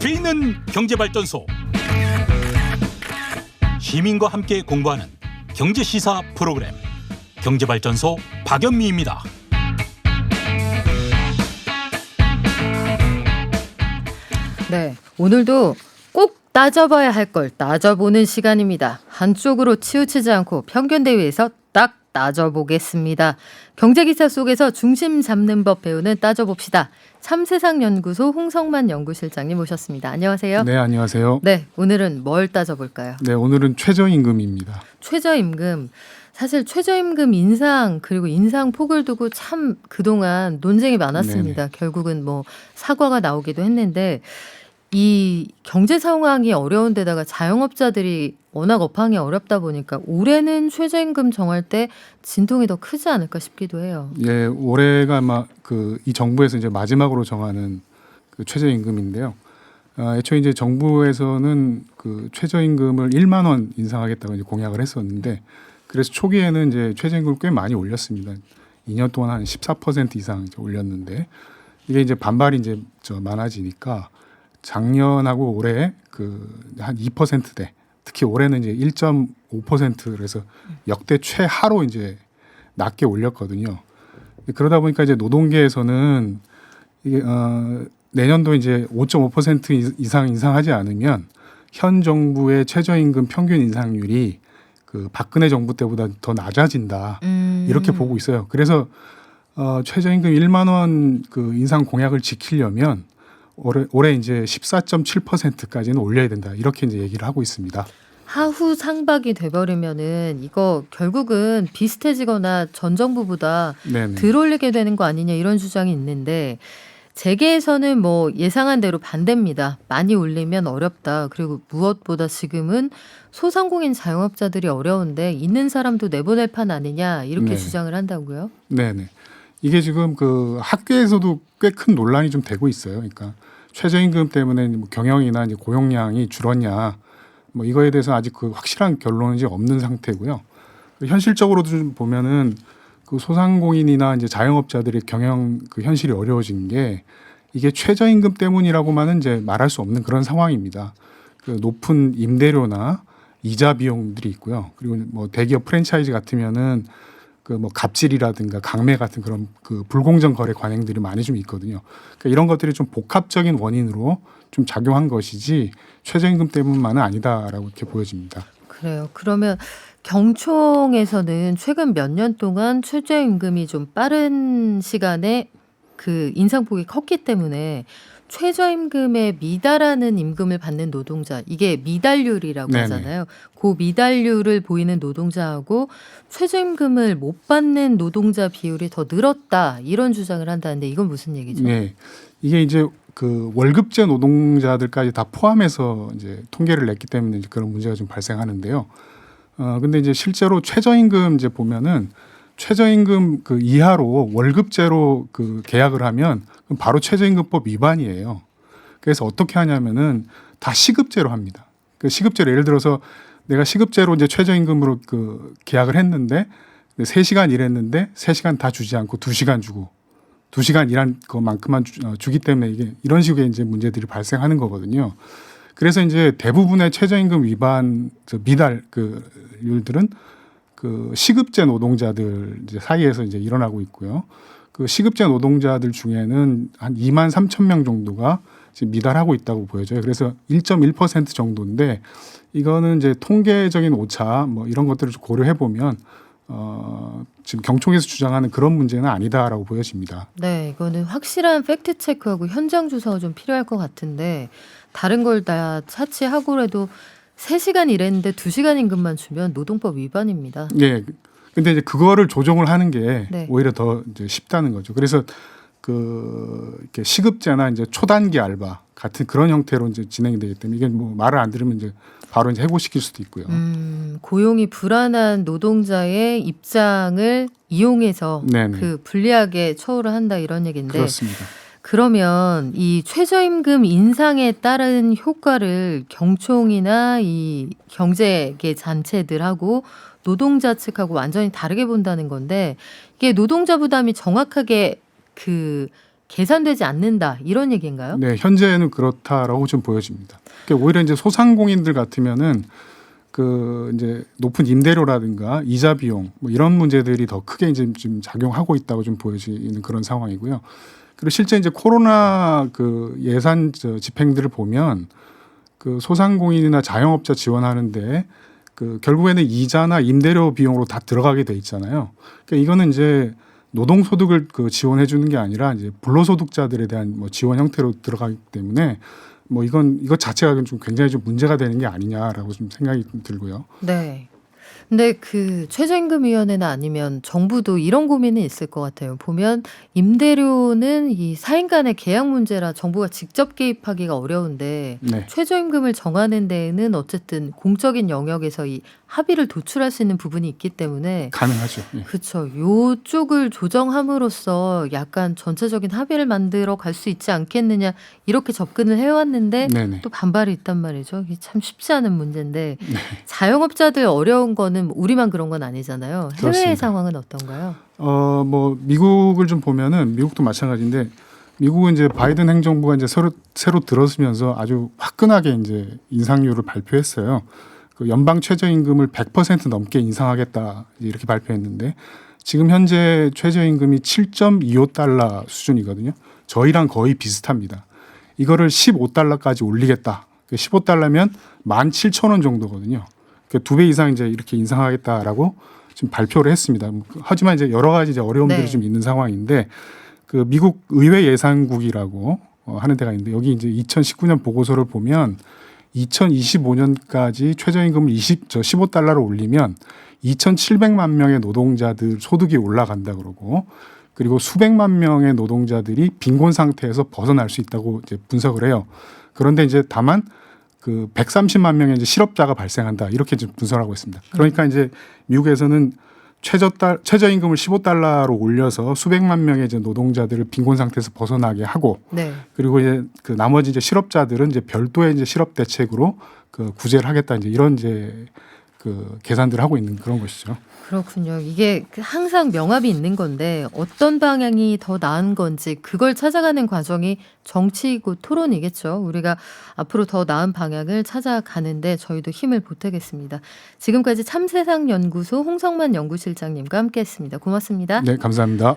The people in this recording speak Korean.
깊이 있는 경제발전소. 시민과 함께 공부하는 경제시사 프로그램 경제발전소 박연미입니다. 네, 오늘도 꼭 따져봐야 할 걸 따져보는 시간입니다. 한쪽으로 치우치지 않고 평균 대위에서 딱 따져보겠습니다. 경제기사 속에서 중심 잡는 법 배우는 따져봅시다. 참세상연구소 홍성만 연구실장님 모셨습니다. 안녕하세요. 네, 안녕하세요. 네, 오늘은 뭘 따져볼까요? 네, 오늘은 최저임금입니다. 최저임금. 사실 최저임금 인상 그리고 인상폭을 두고 참 그동안 논쟁이 많았습니다. 네네. 결국은 뭐 사과가 나오기도 했는데 이 경제 상황이 어려운 데다가 자영업자들이 워낙 업황이 어렵다 보니까 올해는 최저임금 정할 때 진통이 더 크지 않을까 싶기도 해요. 예, 올해가 아마 이 정부에서 이제 마지막으로 정하는 그 최저임금인데요. 애초에 이제 정부에서는 그 최저임금을 1만 원 인상하겠다고 이제 공약을 했었는데 그래서 초기에는 이제 최저임금을 꽤 많이 올렸습니다. 2년 동안 한 14% 이상 이제 올렸는데 이게 이제 반발이 이제 많아지니까 작년하고 올해 한 2%대 특히 올해는 이제 1.5%그래서 역대 최하로 이제 낮게 올렸거든요. 그러다 보니까 이제 노동계에서는 이게 내년도 이제 5.5% 이상 인상하지 않으면 현 정부의 최저임금 평균 인상률이 그 박근혜 정부 때보다 더 낮아진다 이렇게 보고 있어요. 그래서 최저임금 1만 원 그 인상 공약을 지키려면 올해 이제 14.7%까지는 올려야 된다 이렇게 이제 얘기를 하고 있습니다. 하후 상박이 돼버리면은 이거 결국은 비슷해지거나 전 정부보다 덜 올리게 되는 거 아니냐 이런 주장이 있는데 재계에서는 뭐 예상한 대로 반대입니다. 많이 올리면 어렵다. 그리고 무엇보다 지금은 소상공인 자영업자들이 어려운데 있는 사람도 내보낼 판 아니냐 이렇게 주장을 한다고요? 네네. 이게 지금 그 학계에서도 꽤 큰 논란이 좀 되고 있어요. 그러니까 최저임금 때문에 뭐 경영이나 이제 고용량이 줄었냐, 뭐 이거에 대해서 아직 그 확실한 결론은 이제 없는 상태고요. 현실적으로도 좀 보면은 그 소상공인이나 이제 자영업자들의 경영 그 현실이 어려워진 게 이게 최저임금 때문이라고만은 이제 말할 수 없는 그런 상황입니다. 그 높은 임대료나 이자 비용들이 있고요. 그리고 뭐 대기업 프랜차이즈 같으면은 그 뭐 갑질이라든가 강매 같은 그런 그 불공정 거래 관행들이 많이 좀 있거든요. 그러니까 이런 것들이 좀 복합적인 원인으로 좀 작용한 것이지 최저임금 때문만은 아니다라고 이렇게 보여집니다. 그래요. 그러면 경총에서는 최근 몇 년 동안 최저임금이 좀 빠른 시간에 그 인상폭이 컸기 때문에 최저임금에 미달하는 임금을 받는 노동자, 이게 미달률이라고 하잖아요. 그 미달률을 보이는 노동자하고 최저임금을 못 받는 노동자 비율이 더 늘었다 이런 주장을 한다는데 이건 무슨 얘기죠? 네, 이게 이제 그 월급제 노동자들까지 다 포함해서 이제 통계를 냈기 때문에 이제 그런 문제가 좀 발생하는데요. 근데 이제 실제로 최저임금 이제 보면은 최저임금 그 이하로 월급제로 그 계약을 하면 그럼 바로 최저임금법 위반이에요. 그래서 어떻게 하냐면은 다 시급제로 합니다. 그 시급제로 예를 들어서 내가 시급제로 이제 최저임금으로 그 계약을 했는데 3시간 일했는데 3시간 다 주지 않고 2시간 주고 2시간 일한 것만큼만 주기 때문에 이게 이런 식의 이제 문제들이 발생하는 거거든요. 그래서 이제 대부분의 최저임금 위반 미달 율들은 그 시급제 노동자들 이제 사이에서 이제 일어나고 있고요. 그 시급제 노동자들 중에는 한 2만 3천 명 정도가 지금 미달하고 있다고 보여져요. 그래서 1.1% 정도인데 이거는 이제 통계적인 오차 뭐 이런 것들을 고려해 보면 지금 경총에서 주장하는 그런 문제는 아니다라고 보여집니다. 네, 이거는 확실한 팩트 체크하고 현장 조사가 좀 필요할 것 같은데 다른 걸 다 차치하고라도 3시간 일했는데 2시간 임금만 주면 노동법 위반입니다. 네. 근데 이제 그거를 조정을 하는 게 오히려 더 이제 쉽다는 거죠. 그래서 이렇게 시급제나 이제 초단기 알바 같은 그런 형태로 이제 진행이 되기 때문에 이게 뭐 말을 안 들으면 이제 바로 이제 해고시킬 수도 있고요. 고용이 불안한 노동자의 입장을 이용해서 그 불리하게 처우를 한다 이런 얘기인데. 그렇습니다. 그러면 이 최저임금 인상에 따른 효과를 경총이나 이 경제계 단체들하고 노동자 측하고 완전히 다르게 본다는 건데 이게 노동자 부담이 정확하게 그 계산되지 않는다 이런 얘기인가요? 네, 현재는 그렇다라고 좀 보여집니다. 그러니까 오히려 이제 소상공인들 같으면은 그 이제 높은 임대료라든가 이자 비용 뭐 이런 문제들이 더 크게 이제 좀 작용하고 있다고 좀 보여지는 그런 상황이고요. 그리고 실제 이제 코로나 그 예산 집행들을 보면 그 소상공인이나 자영업자 지원하는데 그 결국에는 이자나 임대료 비용으로 다 들어가게 돼 있잖아요. 그러니까 이거는 이제 노동소득을 그 지원해 주는 게 아니라 이제 불로소득자들에 대한 뭐 지원 형태로 들어가기 때문에 뭐 이것 자체가 좀 굉장히 좀 문제가 되는 게 아니냐라고 좀 생각이 좀 들고요. 네. 근데 그 최저임금위원회나 아니면 정부도 이런 고민은 있을 것 같아요. 보면 임대료는 이 사인 간의 계약 문제라 정부가 직접 개입하기가 어려운데 네, 최저임금을 정하는 데에는 어쨌든 공적인 영역에서 이 합의를 도출할 수 있는 부분이 있기 때문에 가능하죠. 예. 그렇죠. 요쪽을 조정함으로써 약간 전체적인 합의를 만들어 갈 수 있지 않겠느냐 이렇게 접근을 해왔는데 네네. 또 반발이 있단 말이죠. 이게 참 쉽지 않은 문제인데 자영업자들 어려운 거는 우리만 그런 건 아니잖아요. 해외의 그렇습니다. 상황은 어떤가요? 뭐 미국을 좀 보면은 미국도 마찬가지인데 미국은 이제 바이든 행정부가 이제 새로 들어서면서 아주 화끈하게 이제 인상률을 발표했어요. 그 연방 최저임금을 100% 넘게 인상하겠다 이렇게 발표했는데 지금 현재 최저임금이 7.25달러 수준이거든요. 저희랑 거의 비슷합니다. 이거를 15달러까지 올리겠다. 15달러면 17,000원 정도거든요. 두 배 이상 이제 이렇게 인상하겠다라고 지금 발표를 했습니다. 하지만 이제 여러 가지 이제 어려움들이 네. 좀 있는 상황인데 그 미국 의회 예산국이라고 하는 데가 있는데 여기 이제 2019년 보고서를 보면 2025년까지 최저임금을 15달러로 올리면 2,700만 명의 노동자들 소득이 올라간다 그러고 그리고 수백만 명의 노동자들이 빈곤 상태에서 벗어날 수 있다고 이제 분석을 해요. 그런데 이제 다만 그 130만 명의 이제 실업자가 발생한다 이렇게 좀 분석하고 있습니다. 그러니까 이제 미국에서는 최저임금을 15달러로 올려서 수백만 명의 이제 노동자들을 빈곤 상태에서 벗어나게 하고 네. 그리고 이제 그 나머지 이제 실업자들은 이제 별도의 이제 실업 대책으로 그 구제를 하겠다 이제 이런 이제 그 계산들을 하고 있는 그런 것이죠. 그렇군요. 이게 항상 명합이 있는 건데 어떤 방향이 더 나은 건지 그걸 찾아가는 과정이 정치이고 토론이겠죠. 우리가 앞으로 더 나은 방향을 찾아가는데 저희도 힘을 보태겠습니다. 지금까지 참세상연구소 홍성만 연구실장님과 함께했습니다. 고맙습니다. 네, 감사합니다.